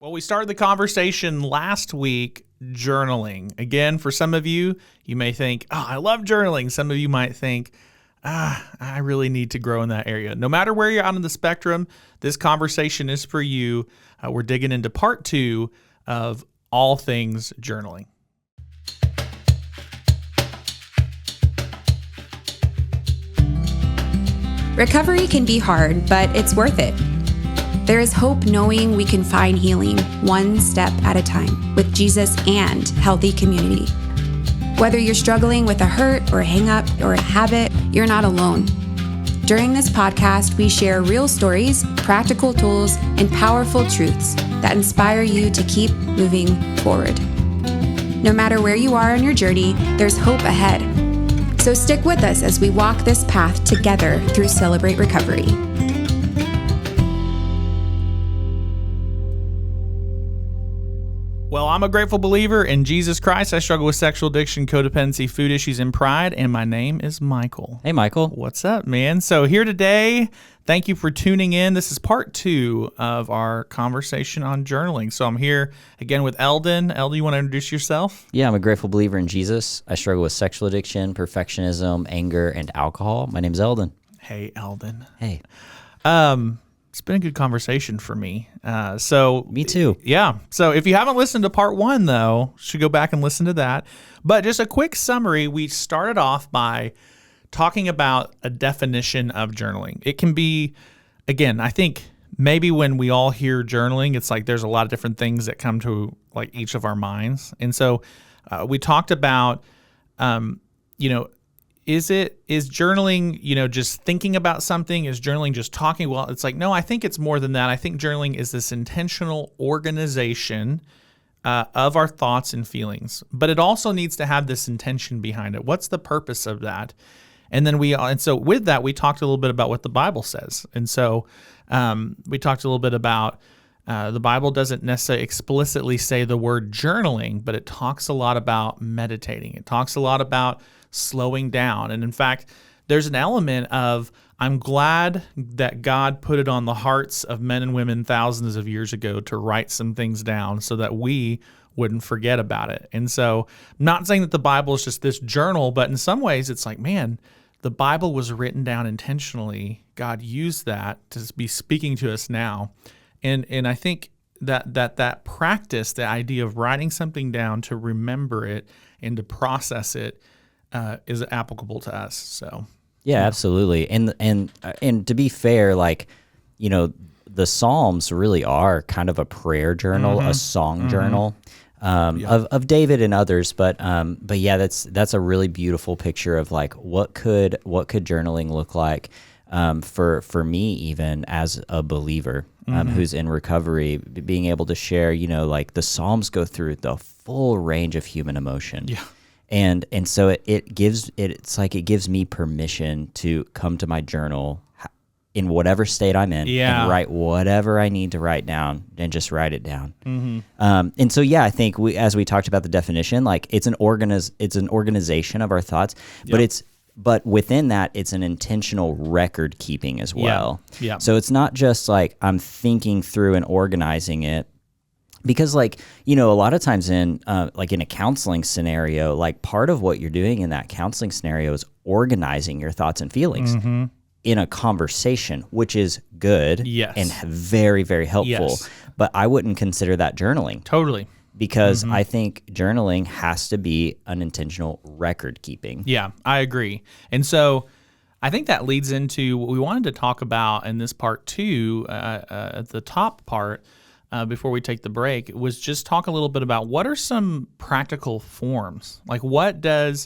Well, we started the conversation last week journaling. Again, for some of you, you may think, oh, I love journaling. Some of you might think, I really need to grow in that area. No matter where you're out on the spectrum, this conversation is for you. We're digging into part 2 of all things journaling. Recovery can be hard, but it's worth it. There is hope knowing we can find healing one step at a time with Jesus and healthy community. Whether you're struggling with a hurt or a hang-up or a habit, you're not alone. During this podcast, we share real stories, practical tools, and powerful truths that inspire you to keep moving forward. No matter where you are on your journey, there's hope ahead. So stick with us as we walk this path together through Celebrate Recovery. Well, I'm a grateful believer in Jesus Christ. I struggle with sexual addiction, codependency, food issues, and pride, and my name is Michael. Hey, Michael. What's up, man? So here today, thank you for tuning in. This is part 2 of our conversation on journaling. So I'm here again with Eldon. Eldon, you want to introduce yourself? Yeah, I'm a grateful believer in Jesus. I struggle with sexual addiction, perfectionism, anger, and alcohol. My name's Eldon. Hey, Eldon. Hey. It's been a good conversation for me. Me too. Yeah. So if you haven't listened to part 1, though, you should go back and listen to that. But just a quick summary, we started off by talking about a definition of journaling. It can be, again, I think maybe when we all hear journaling, it's like there's a lot of different things that come to like each of our minds. And so we talked about, is journaling, just thinking about something? Is journaling just talking? Well, it's like, no, I think it's more than that. I think journaling is this intentional organization of our thoughts and feelings, but it also needs to have this intention behind it. What's the purpose of that? And so with that, we talked a little bit about what the Bible says. And so we talked a little bit about the Bible doesn't necessarily explicitly say the word journaling, but it talks a lot about meditating. It talks a lot about slowing down. And in fact, there's an element of, I'm glad that God put it on the hearts of men and women thousands of years ago to write some things down so that we wouldn't forget about it. And so I'm not saying that the Bible is just this journal, but in some ways it's like, man, the Bible was written down intentionally. God used that to be speaking to us now. And I think that practice, the idea of writing something down to remember it and to process it, is applicable to us. So yeah, absolutely. And to be fair, the Psalms really are kind of a prayer journal, a song journal of David and others. But yeah, that's a really beautiful picture of like what could journaling look like for me, even as a believer who's in recovery, being able to share. The Psalms go through the full range of human emotion. Yeah. And so it gives me permission to come to my journal in whatever state I'm in and write whatever I need to write down and just write it down. And so, yeah, I think as we talked about the definition, like it's an organization of our thoughts, but within that, it's an intentional record keeping as well. Yeah. So it's not just like I'm thinking through and organizing it. Because a lot of times in a counseling scenario, like part of what you're doing in that counseling scenario is organizing your thoughts and feelings in a conversation, which is good and very, very helpful. Yes. But I wouldn't consider that journaling. Totally. Because I think journaling has to be an intentional record keeping. Yeah, I agree. And so I think that leads into what we wanted to talk about in this part 2, at the top part, before we take the break, was just talk a little bit about what are some practical forms? Like what can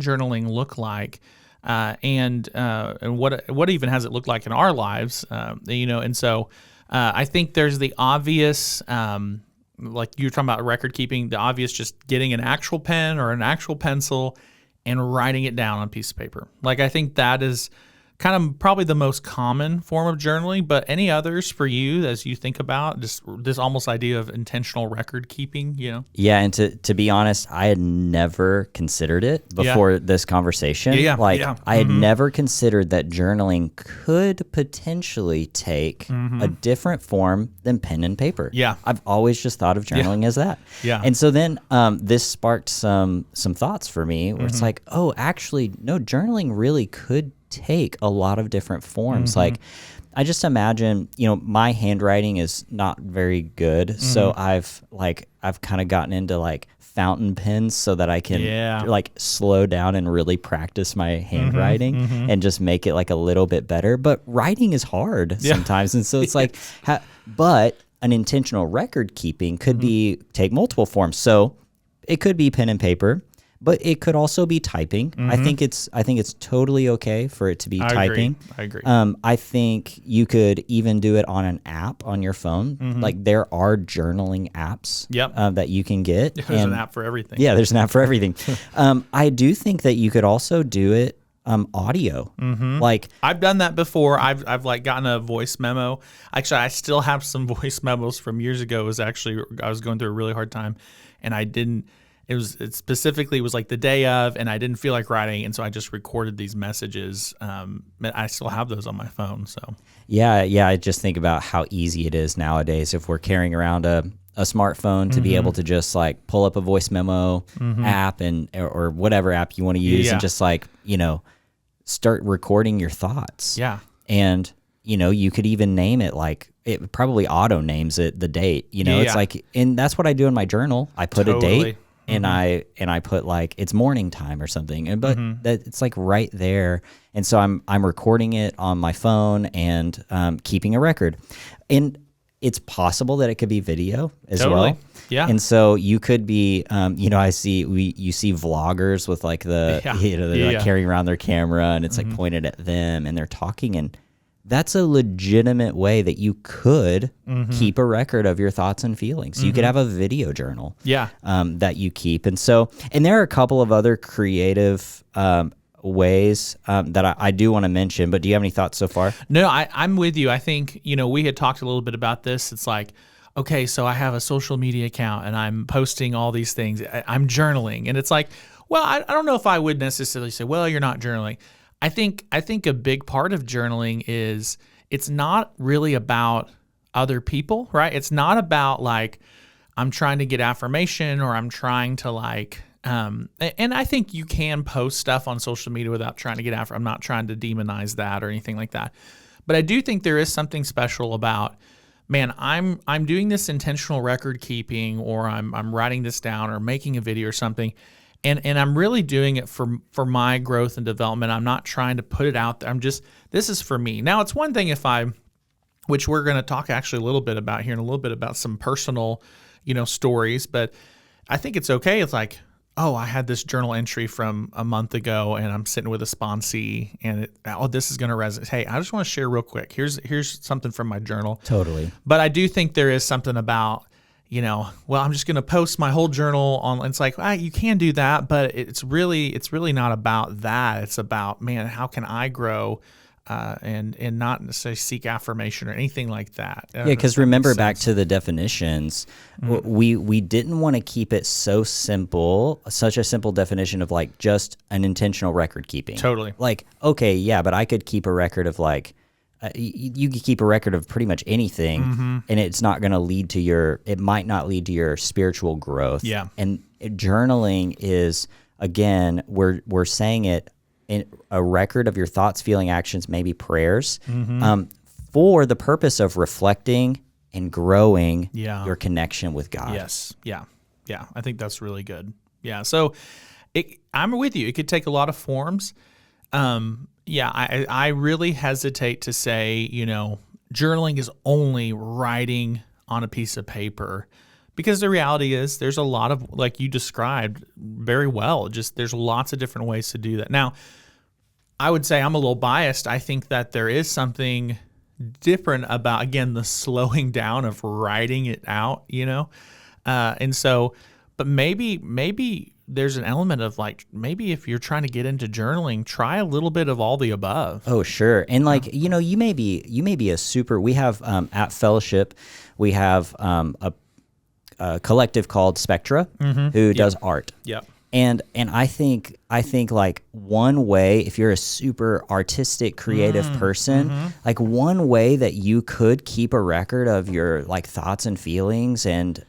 journaling look like? And what even has it looked like in our lives? And so I think there's the obvious, like you were talking about record keeping, the obvious just getting an actual pen or an actual pencil and writing it down on a piece of paper. Like I think that is kind of probably the most common form of journaling, but any others for you as you think about just this almost idea of intentional record keeping, Yeah, and to be honest, I had never considered it before this conversation. I had never considered that journaling could potentially take a different form than pen and paper. Yeah. I've always just thought of journaling as that. Yeah. And so then this sparked some thoughts for me where it's like, oh, actually, no, journaling really could take a lot of different forms. Like, I just imagine, my handwriting is not very good, so I've kind of gotten into like fountain pens so that I can like slow down and really practice my handwriting and just make it like a little bit better. But writing is hard sometimes, and so it's like, but an intentional record keeping could take multiple forms. So it could be pen and paper. But it could also be typing. I think it's totally okay for it to be typing. I agree. I think you could even do it on an app on your phone. Like there are journaling apps that you can get. There's an app for everything. Yeah, there's an app for everything. I do think that you could also do it audio. Like I've done that before. I've like gotten a voice memo. Actually, I still have some voice memos from years ago. I was going through a really hard time, and I didn't. It specifically was like the day of, and I didn't feel like writing, and so I just recorded these messages. I still have those on my phone. So yeah. I just think about how easy it is nowadays if we're carrying around a smartphone to be able to just like pull up a voice memo app or whatever app you want to use and just like start recording your thoughts. Yeah, and you could even name it like. It probably auto names it the date. It's like, and that's what I do in my journal. I put a date. And I put like it's morning time or something, but that it's like right there, and so I'm recording it on my phone and keeping a record, and it's possible that it could be video as well. Yeah, and so you could be, you see vloggers with like they're like carrying around their camera and it's like pointed at them and they're talking and. That's a legitimate way that you could keep a record of your thoughts and feelings. You could have a video journal that you keep. And there are a couple of other creative ways that I do want to mention, but do you have any thoughts so far? No, I'm with you. I think, we had talked a little bit about this. It's like, okay, so I have a social media account and I'm posting all these things. I'm journaling. And it's like, well, I don't know if I would necessarily say, well, you're not journaling. I think a big part of journaling is it's not really about other people, right? It's not about like I'm trying to get affirmation or I'm trying to like, and I think you can post stuff on social media without trying to get affirmation. I'm not trying to demonize that or anything like that. But I do think there is something special about, man, I'm doing this intentional record keeping or I'm writing this down or making a video or something. And I'm really doing it for my growth and development. I'm not trying to put it out there. This is for me. Now, it's one thing which we're going to talk actually a little bit about here in a little bit about some personal, stories, but I think it's okay. It's like, oh, I had this journal entry from a month ago and I'm sitting with a sponsee and this is going to resonate. Hey, I just want to share real quick. Here's something from my journal. Totally. But I do think there is something about, well, I'm just going to post my whole journal on. It's like, you can do that, but it's really not about that. It's about, man, how can I grow and not necessarily seek affirmation or anything like that. Yeah, because remember back to the definitions, we didn't want to keep it so simple, such a simple definition of like just an intentional record keeping. Totally. Like, okay, yeah, but I could keep a record of like, you could keep a record of pretty much anything, and it's not going to lead to it might not lead to your spiritual growth. Yeah. And journaling is, again, we're saying it in a record of your thoughts, feeling, actions, maybe prayers, for the purpose of reflecting and growing your connection with God. Yes. Yeah. Yeah. I think that's really good. Yeah. So I'm with you. It could take a lot of forms. I really hesitate to say, journaling is only writing on a piece of paper because the reality is there's a lot of, like you described very well, just there's lots of different ways to do that. Now, I would say I'm a little biased. I think that there is something different about, again, the slowing down of writing it out, and so, but maybe there's an element of like, maybe if you're trying to get into journaling, try a little bit of all the above. Oh, sure. And like, you may be a super, we have at Fellowship, we have a collective called Spectra who does art. Yep. And I think like one way, if you're a super artistic, creative person, like one way that you could keep a record of your like thoughts and feelings, and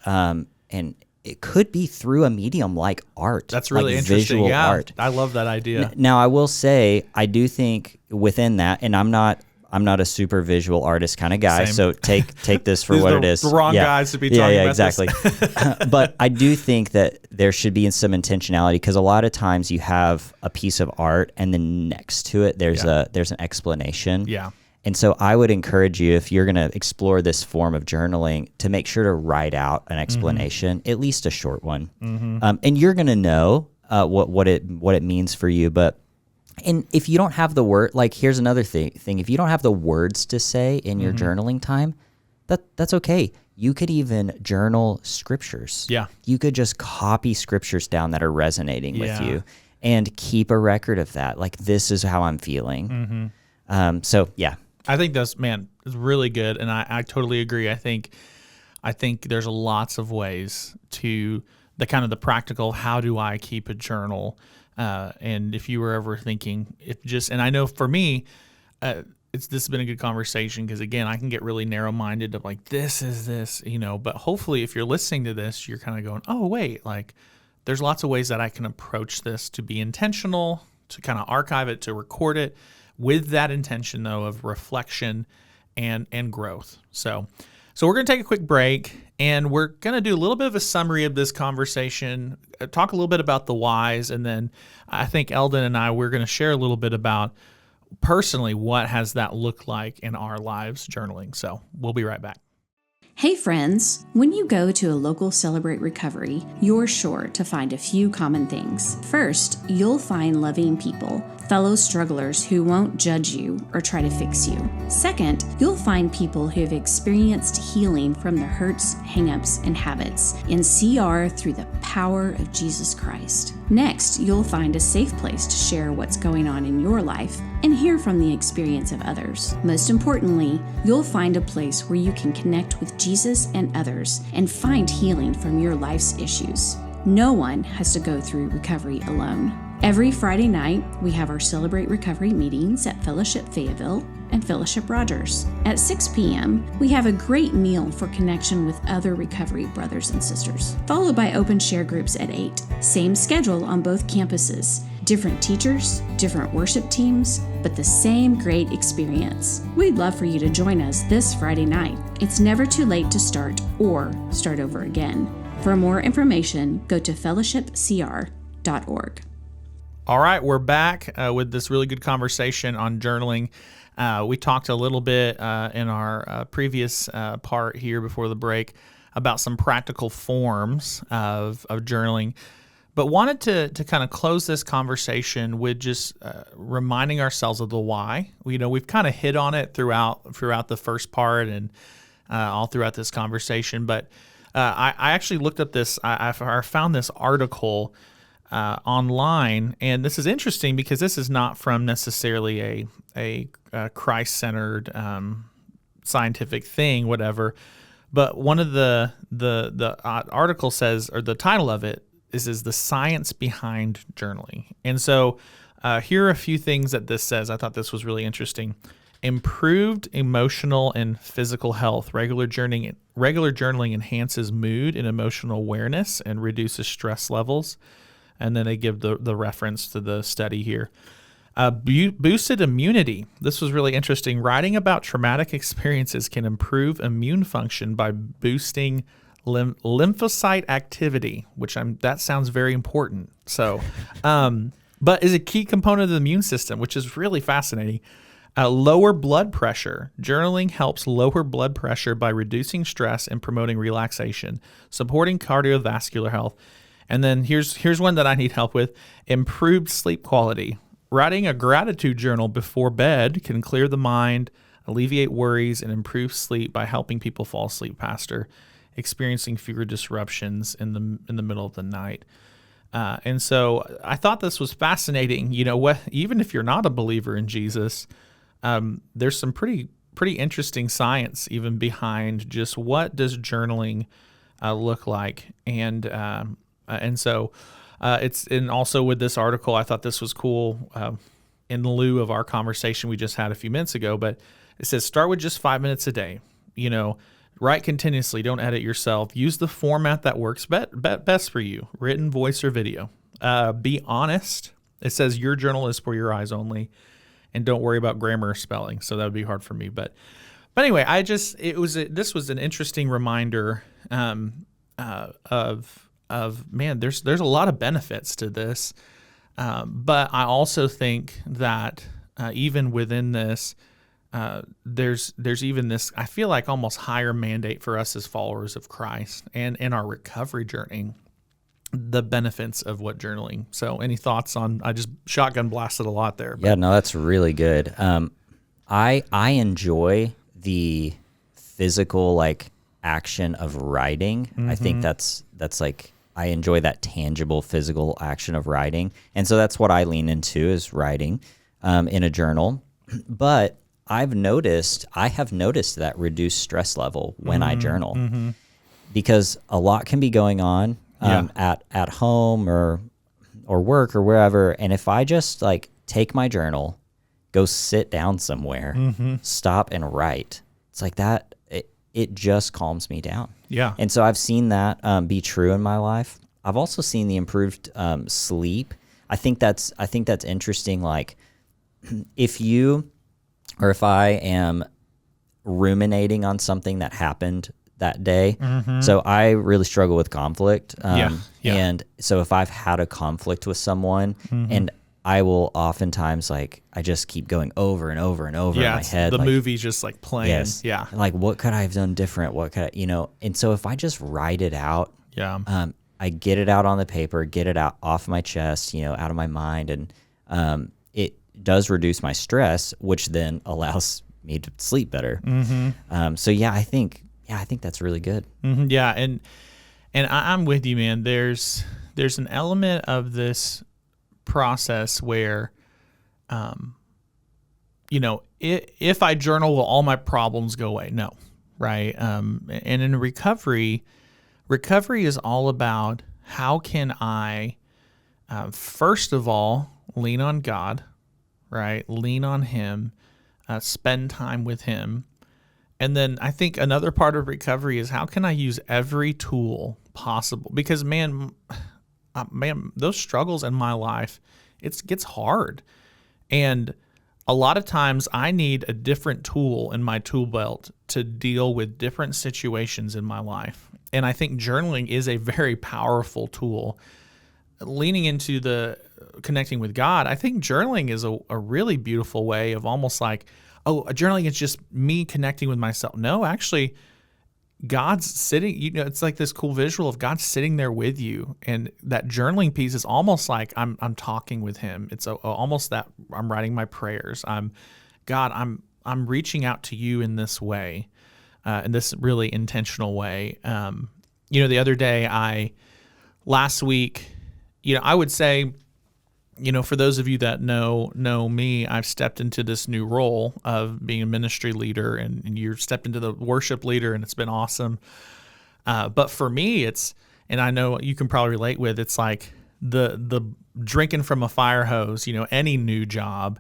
it could be through a medium like art. That's really like interesting. Visual Yeah, art. I love that idea. Now, I will say, I do think within that, and I'm not a super visual artist kind of guy, Same. so take this for These what are it is. the wrong guys to be talking about exactly. But I do think that there should be some intentionality, because a lot of times you have a piece of art and then next to it there's an explanation. Yeah. And so I would encourage you, if you're going to explore this form of journaling, to make sure to write out an explanation, at least a short one. And you're going to know what it means for you. And if you don't have the word, like here's another thing, if you don't have the words to say in your journaling time, that's okay. You could even journal scriptures. Yeah. You could just copy scriptures down that are resonating with Yeah. you and keep a record of that. Like, this is how I'm feeling. So yeah. I think that's, man, is really good, and I totally agree. I think there's lots of ways to the kind of the practical. How do I keep a journal? And if you were ever thinking, and I know for me, this has been a good conversation, because again, I can get really narrow minded of like, this is this, But hopefully, if you're listening to this, you're kind of going, oh wait, like there's lots of ways that I can approach this to be intentional, to kind of archive it, to record it, with that intention, though, of reflection and growth. So we're going to take a quick break, and we're going to do a little bit of a summary of this conversation, talk a little bit about the whys, and then I think Eldon and we're going to share a little bit about, personally, what has that looked like in our lives journaling. So we'll be right back. Hey friends, when you go to a local Celebrate Recovery, you're sure to find a few common things. First, you'll find loving people, fellow strugglers who won't judge you or try to fix you. Second, you'll find people who have experienced healing from their hurts, hang-ups, and habits in CR through the power of Jesus Christ. Next, you'll find a safe place to share what's going on in your life and hear from the experience of others. Most importantly, you'll find a place where you can connect with Jesus and others and find healing from your life's issues. No one has to go through recovery alone. Every Friday night, we have our Celebrate Recovery meetings at Fellowship Fayetteville and Fellowship Rogers. At 6 p.m., we have a great meal for connection with other recovery brothers and sisters, followed by open share groups at 8. Same schedule on both campuses. Different teachers, different worship teams, but the same great experience. We'd love for you to join us this Friday night. It's never too late to start or start over again. For more information, go to fellowshipcr.org. All right, we're back with this really good conversation on journaling. We talked a little bit in our previous part here before the break about some practical forms of journaling, but wanted to kind of close this conversation with just reminding ourselves of the why. We've kind of hit on it throughout the first part and all throughout this conversation, but I actually looked up this. I found this article online, and this is interesting because this is not from necessarily a Christ-centered scientific thing, whatever. But one of the article says, or the title of it is the science behind journaling. And so here are a few things that this says. I thought this was really interesting. Improved emotional and physical health. Regular journaling enhances mood and emotional awareness and reduces stress levels. And then they give the reference to the study here. Boosted immunity. This was really interesting. Writing about traumatic experiences can improve immune function by boosting lymphocyte activity, which that sounds very important. So, but is a key component of the immune system, which is really fascinating. Lower blood pressure. Journaling helps lower blood pressure by reducing stress and promoting relaxation, supporting cardiovascular health. And then here's one that I need help with. Improved sleep quality. Writing a gratitude journal before bed can clear the mind, alleviate worries, and improve sleep by helping people fall asleep faster, experiencing fewer disruptions in the middle of the night. And so I thought this was fascinating. Even if you're not a believer in Jesus, there's some pretty interesting science even behind just what does journaling look like, and so and also with this article, I thought this was cool. In lieu of our conversation we just had a few minutes ago, but it says start with just 5 minutes a day. Write continuously. Don't edit yourself. Use the format that works best for you, written, voice, or video. Be honest. It says your journal is for your eyes only, and don't worry about grammar or spelling. So that would be hard for me. But anyway, this was an interesting reminder of man. There's a lot of benefits to this, but I also think that even within this. There's even this, I feel like, almost higher mandate for us as followers of Christ and in our recovery journey, the benefits of what journaling. So any thoughts on, I just shotgun blasted a lot there. Yeah, no, that's really good. I enjoy the physical action of writing. Mm-hmm. I think that's like, I enjoy that tangible physical action of writing. And so that's what I lean into is writing in a journal. But I have noticed that reduced stress level when I journal, because a lot can be going on at home or work or wherever. And if I just take my journal, go sit down somewhere, stop and write, it's like that. It just calms me down. Yeah. And so I've seen that be true in my life. I've also seen the improved sleep. I think that's interesting. If I am ruminating on something that happened that day, so I really struggle with conflict. And so if I've had a conflict with someone, and I will oftentimes I just keep going over and over and over in my head. The movie's just playing. Yes. Yeah. What could I have done different? What could I, and so if I just write it out, I get it out on the paper, get it out off my chest, out of my mind, and it does reduce my stress, which then allows me to sleep better. So I think that's really good. Yeah, and I'm with you, man. There's an element of this process where, if I journal, will all my problems go away? No, right? And in recovery is all about how can I, first of all, lean on God. Right? Lean on Him, spend time with Him. And then I think another part of recovery is how can I use every tool possible? Because man, those struggles in my life, it gets hard. And a lot of times I need a different tool in my tool belt to deal with different situations in my life. And I think journaling is a very powerful tool. Leaning into the connecting with God, I think journaling is a really beautiful way of almost journaling is just me connecting with myself. No, actually, God's sitting, it's like this cool visual of God sitting there with you. And that journaling piece is almost like I'm talking with Him. It's almost that I'm writing my prayers. I'm reaching out to you in this way, in this really intentional way. The other day, last week, I would say, for those of you that know me, I've stepped into this new role of being a ministry leader, and you've stepped into the worship leader, and it's been awesome. But for me, and I know you can probably relate with, it's like the drinking from a fire hose, any new job.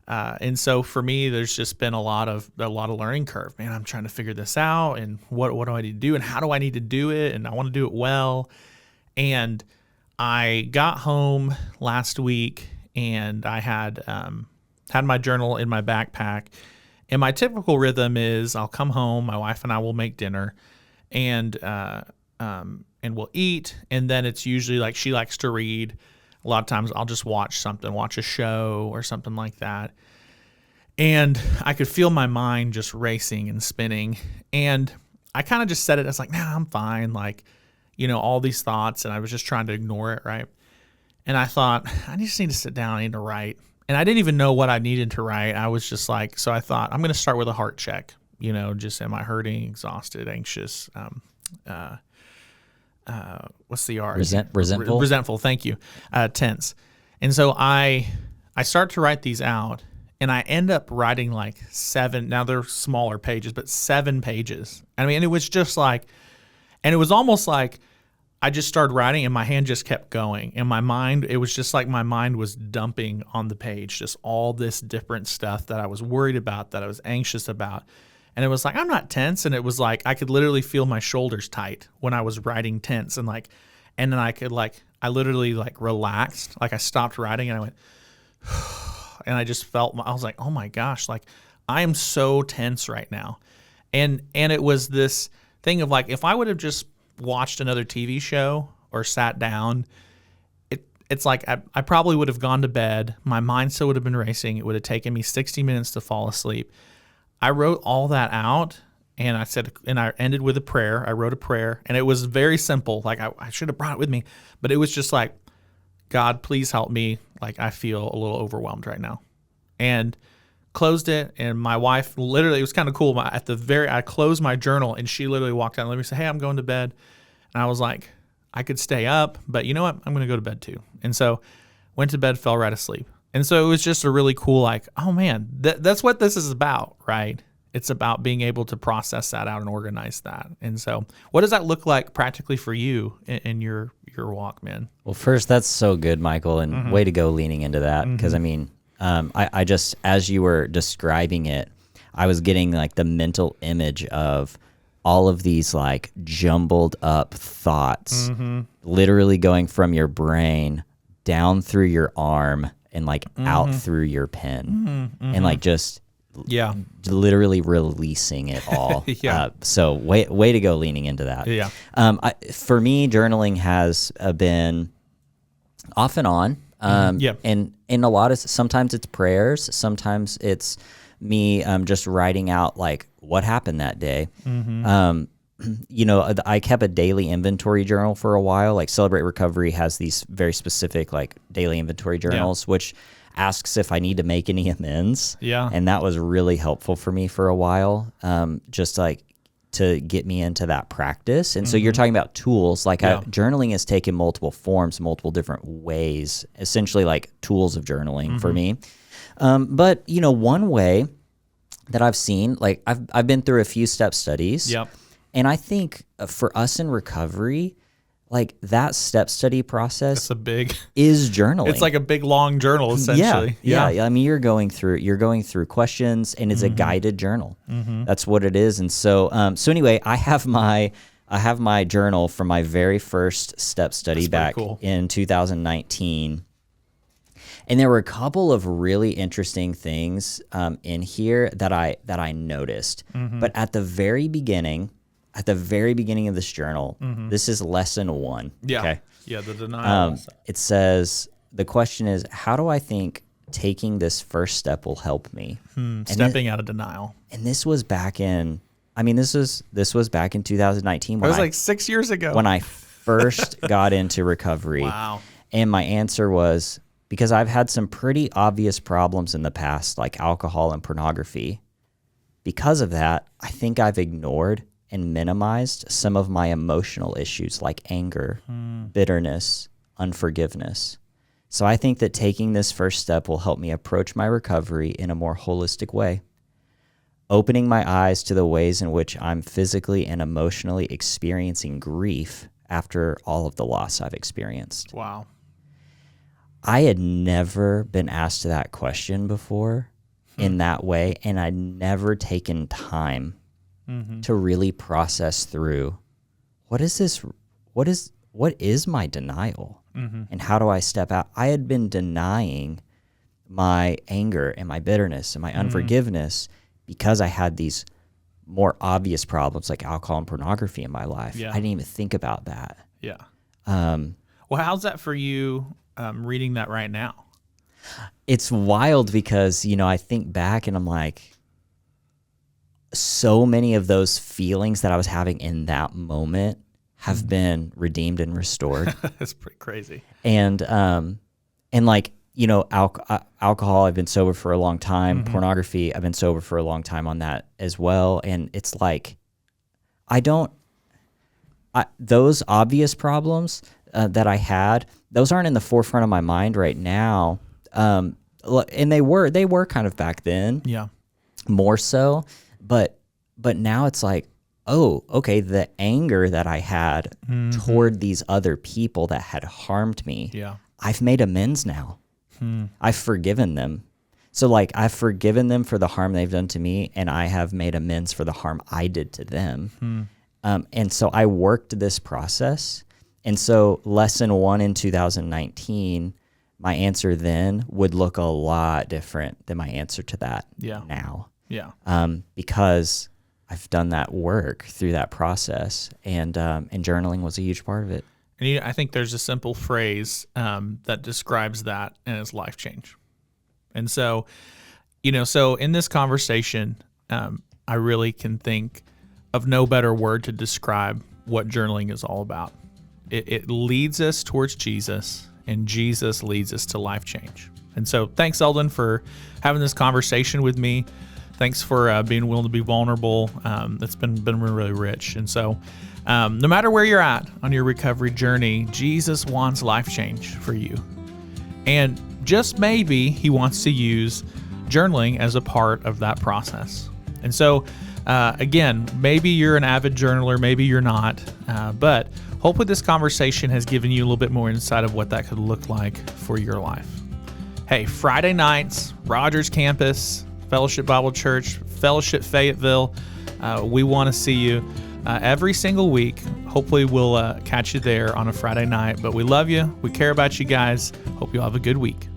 And so for me, there's just been a lot of learning curve. Man, I'm trying to figure this out, and what do I need to do, and how do I need to do it, and I want to do it well. And I got home last week, and I had my journal in my backpack. And my typical rhythm is I'll come home, my wife and I will make dinner, and we'll eat. And then it's usually she likes to read. A lot of times I'll just watch a show or something like that. And I could feel my mind just racing and spinning. And I kind of just said it as nah, I'm fine. All these thoughts, and I was just trying to ignore it, right? And I thought, I just need to sit down, I need to write. And I didn't even know what I needed to write. I was just so I thought, I'm going to start with a heart check, just am I hurting, exhausted, anxious, what's the R? Resentful? Resentful, thank you. Tense. And so I start to write these out, and I end up writing like 7, now they're smaller pages, but 7 pages. I mean, it was just like, and it was almost like I just started writing and my hand just kept going. And my mind, it was just like my mind was dumping on the page, just all this different stuff that I was worried about, that I was anxious about. And it was like, I'm not tense. And it was like, I could literally feel my shoulders tight when I was writing tense. And then I could I literally relaxed. Like I stopped writing and I went, and I just felt, I was like, oh my gosh, like I am so tense right now. And it was this thing of like, if I would have just watched another TV show or sat down, it's like I probably would have gone to bed. My mind still would have been racing. It would have taken me 60 minutes to fall asleep. I wrote all that out, and I ended with a prayer. I wrote a prayer, and it was very simple. Like I should have brought it with me, but it was just like, God, please help me. Like I feel a little overwhelmed right now, and closed it. And my wife literally, it was kind of cool. I closed my journal, and she literally walked out and let me say, hey, I'm going to bed. And I was like, I could stay up, but you know what? I'm going to go to bed too. And so went to bed, fell right asleep. And so it was just a really cool, like, oh man, that's what this is about, right? It's about being able to process that out and organize that. And so what does that look like practically for you in your walk, man? Well, first, that's so good, Michael, and way to go leaning into that. Because I mean, I just, as you were describing it, I was getting like the mental image of all of these like jumbled up thoughts, literally going from your brain down through your arm and like out through your pen, and like just literally releasing it all. So way to go leaning into that. For me, journaling has been off and on. And in a lot of, sometimes it's prayers, sometimes it's me just writing out like what happened that day. I kept a daily inventory journal for a while. Like Celebrate Recovery has these very specific like daily inventory journals, which asks if I need to make any amends. And that was really helpful for me for a while, just like to get me into that practice. And so you're talking about tools, like journaling has taken multiple forms, multiple different ways, essentially like tools of journaling for me. But one way that I've seen, like I've been through a few step studies. And I think for us in recovery, like that step study process is journaling. It's like a big long journal essentially. Yeah. I mean, you're going through questions, and it's a guided journal. That's what it is. And so anyway, I have my journal from my very first step study back in 2019. And there were a couple of really interesting things in here that I noticed. But at the very beginning of this journal, this is lesson 1. Okay? The denial. It says, the question is, how do I think taking this first step will help me? Stepping out of denial. And this was back in, this was back in 2019. It was like 6 years ago. When I first got into recovery. Wow. And my answer was, because I've had some pretty obvious problems in the past, like alcohol and pornography. Because of that, I think I've ignored and minimized some of my emotional issues like anger, bitterness, unforgiveness. So I think that taking this first step will help me approach my recovery in a more holistic way, opening my eyes to the ways in which I'm physically and emotionally experiencing grief after all of the loss I've experienced. Wow. I had never been asked that question before in that way, and I'd never taken time to really process through what is my denial, and how do I step out? I had been denying my anger and my bitterness and my unforgiveness because I had these more obvious problems like alcohol and pornography in my life. I didn't even think about that. Well, how's that for you? Reading that right now, it's wild because I think back and I'm like, so many of those feelings that I was having in that moment have been redeemed and restored. That's pretty crazy. And like alcohol, I've been sober for a long time. Pornography, I've been sober for a long time on that as well. And it's like I don't those obvious problems that I had, those aren't in the forefront of my mind right now. And they were kind of back then. Yeah. More so, but now it's like, oh, okay, the anger that I had toward these other people that had harmed me, I've made amends now. I've forgiven them. So like I've forgiven them for the harm they've done to me, and I have made amends for the harm I did to them. And so I worked this process. And so lesson 1 in 2019, my answer then would look a lot different than my answer to that now. Yeah. Because I've done that work through that process, and journaling was a huge part of it. And I think there's a simple phrase that describes that, and it's life change. And so, so in this conversation, I really can think of no better word to describe what journaling is all about. It leads us towards Jesus, and Jesus leads us to life change. And so thanks, Eldon, for having this conversation with me. Thanks for being willing to be vulnerable. It's been really rich. And so no matter where you're at on your recovery journey, Jesus wants life change for you. And just maybe he wants to use journaling as a part of that process. And so, again, maybe you're an avid journaler, maybe you're not, but hopefully this conversation has given you a little bit more insight of what that could look like for your life. Hey, Friday nights, Rogers Campus, Fellowship Bible Church, Fellowship Fayetteville. We want to see you every single week. Hopefully we'll catch you there on a Friday night. But we love you. We care about you guys. Hope you all have a good week.